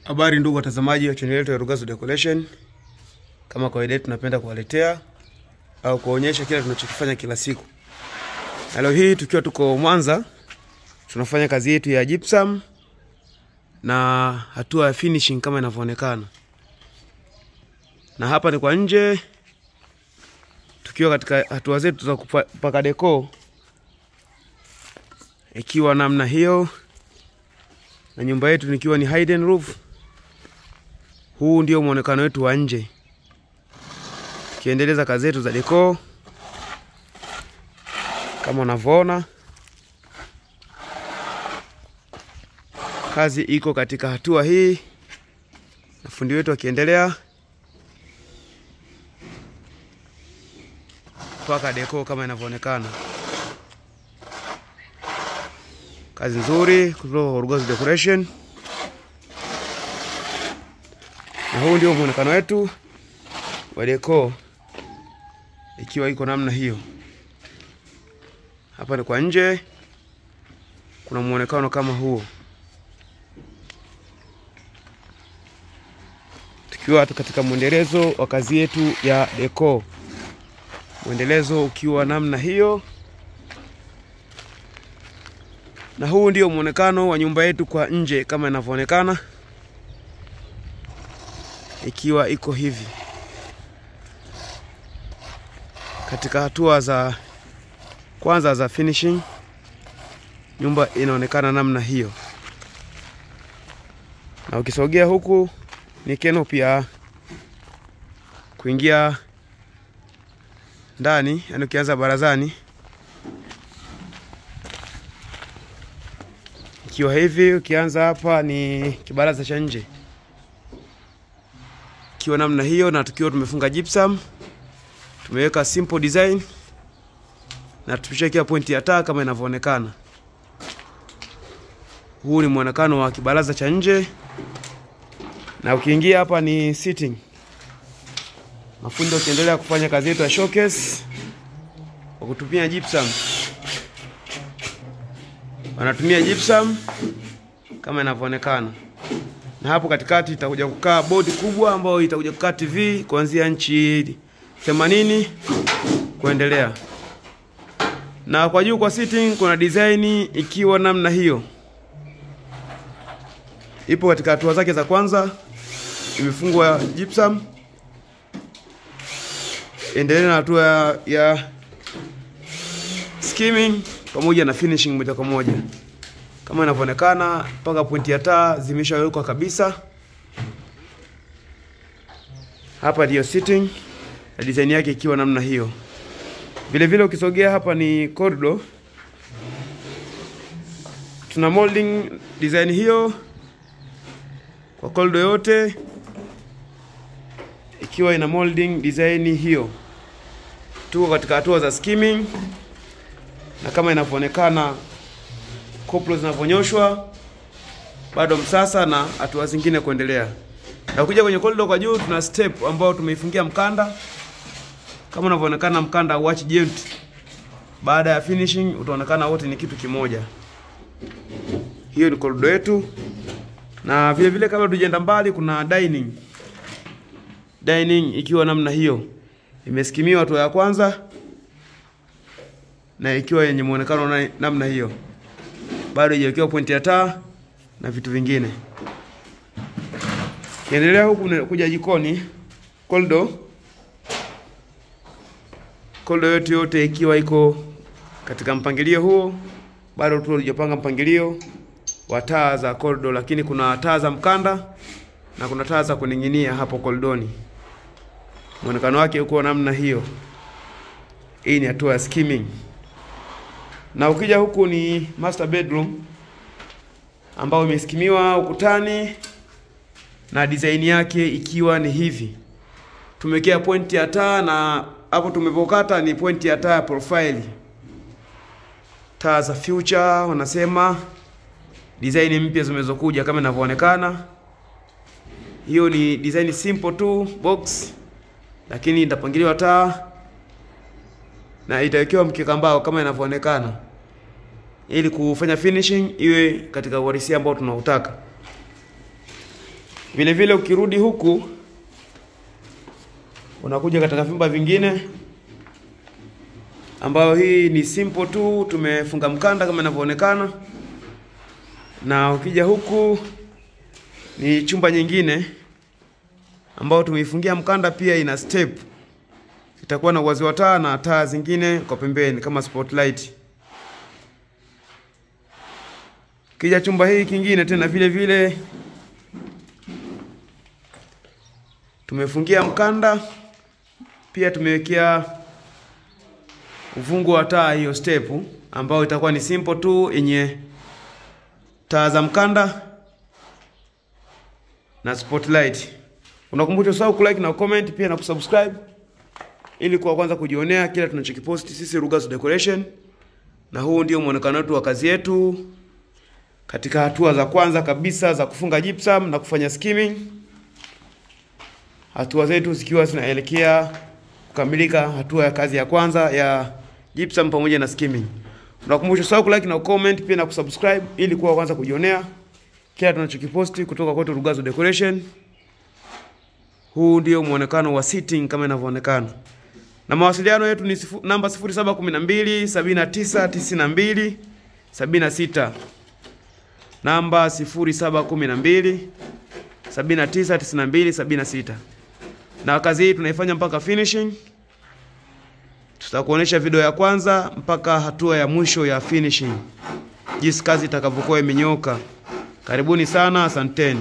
Habari ndugu watazamaji wa channel yetu ya Rugazu Decoration. Kama kawaida tunapenda kuwaletea au kuonyesha kile tunachokifanya kila siku. Na leo hii tukiwa tuko Mwanza, tunafanya kazi yetu ya gypsum na hatua ya finishing kama inavyoonekana. Na hapa ni kwa nje, tukiwa katika hatua zetu za kupaka deco, ikiwa namna hiyo, na nyumba yetu nikiwa ni hidden roof. Huu ndio muonekano wetu wa nje, kiendeleza kazi zetu za deco kama unavyoona. Kazi iko katika hatua hii, na fundi wetu akiendelea paka deco kama inavyoonekana. Kazi nzuri kutoka Rugazu Decoration. Na huu ndio muonekano wetu wa deco ikiwa iko namna hiyo. Hapa ni kwa nje, kuna muonekano kama huo. Tukiwa katika muendelezo wa kazi yetu ya deco. Muendelezo ukiwa namna hiyo. Na huu ndio muonekano wa nyumba yetu kwa nje kama inavyoonekana, ikiwa iko hivi. Katika hatua za kwanza za finishing, nyumba inaonekana namna hiyo. Na ukisogea huku ni keno pia kuingia ndani, yani ukianza barazani ikiwa hivi. Ukianza hapa ni kibaraza cha nje ikiwa namna hiyo, na tukiwa tumefunga gypsum, tumeweka simple design na tumeshaweka pointi ya taa kama inavyoonekana. Huu ni muonekano wa kibaraza cha nje. Na ukiingia hapa ni sitting. Mafundi wakiendelea kufanya kazi yetu ya showcase kwa kutumia gypsum. Wanatumia gypsum kama inavyoonekana. Na hapo katikati itakuja kukaa bodi kubwa ambayo itakuja kukaa TV kuanzia inchi 80 kuendelea. Na kwa juu kwa sitting kuna design ikiwa namna hiyo. Ipo katika hatua zake za kwanza, imefungwa gypsum. Endelea na hatua ya skimming pamoja na finishing moja kwa moja. Kama inavyoonekana, mpaka pointi ya taa zimeshawekwa kabisa. Hapa ndio sitting, na design yake ikiwa namna hiyo. Vile vile ukisogea hapa ni corridor. Tuna molding design hiyo kwa corridor yote, ikiwa ina molding design hiyo. Tuko katika hatua za skimming, na kama inavyoonekana koplo zinavonyoshwa, bado msasa na hatua zingine kuendelea. Na kuja kwenye corridor kwa juu tuna step ambao tumeifungia mkanda. Kama unavyoonekana mkanda watch joint. Baada ya finishing utaonekana wote ni kitu kimoja. Hiyo ni corridor yetu. Na vile vile kama tujienda mbali kuna dining. Dining ikiwa namna hiyo. Imeskimiwa hatua ya kwanza na ikiwa yenye muonekano namna hiyo. Bado haijawekewa pointi ya taa na vitu vingine. Kiendelea huku kuja jikoni, corridor yote ikiwa iko katika mpangilio huo. Bado tunajipanga mpangilio wa taa za corridor, lakini kuna taa za mkanda na kuna taa za kuninginia hapo koridoni. Muonekano wake uko namna hiyo. Hii ni hatua ya skimming. Na ukija huku ni master bedroom ambao imeskimiwa ukutani na design yake ikiwa ni hivi. Tumewekea pointi ya taa, na hapo tumepokata ni pointi ya taa ya profile. Taa za future wanasema, design mpya zimezokuja kama inavyoonekana. Hiyo ni design simple tu box, lakini itapangiliwa taa na itawekewa mkeka mbao kama inavyoonekana, ili kufanya finishing iwe katika uhalisia ambao tunautaka. Vile vile ukirudi huku unakuja katika vyumba vingine, ambayo hii ni simple tu, tumefunga mkanda kama inavyoonekana. Na ukija huku ni chumba nyingine ambao tumeifungia mkanda, pia ina step. Itakuwa na uwazi wa taa na taa zingine kwa pembeni kama spotlight. Kija chumba hii kingine tena vile vile tumefungia mkanda, pia tumewekea uvungu wa taa, hiyo step ambao itakuwa ni simple tu yenye taa za mkanda na spotlight. Unakumbusha usahau kulike na comment pia na kusubscribe ili kwa kwanza kujionea kila tunachokipost sisi Rugazu Decoration. Na huu ndio muonekano wetu wa kazi yetu katika hatua za kwanza kabisa za kufunga gypsum na kufanya skimming. Hatua zetu zikiwa zinaelekea kukamilika hatua ya kazi ya kwanza ya gypsum pamoja na skimming. Unakumbusha usahau kulike na comment pia na kusubscribe ili kwa kwanza kujionea kila tunachokiposti kutoka kwetu Rugazu Decoration. Huu ndio muonekano wa sitting kama inavyoonekana. Na mawasiliano yetu ni namba 0712 7992 76. Namba 0712 7992 76. Na kazi hii tunaifanya mpaka finishing. Tutakuonesha video ya kwanza mpaka hatua ya mwisho ya finishing, jinsi kazi itakavyokuwa imenyoka. Karibuni sana, asanteni.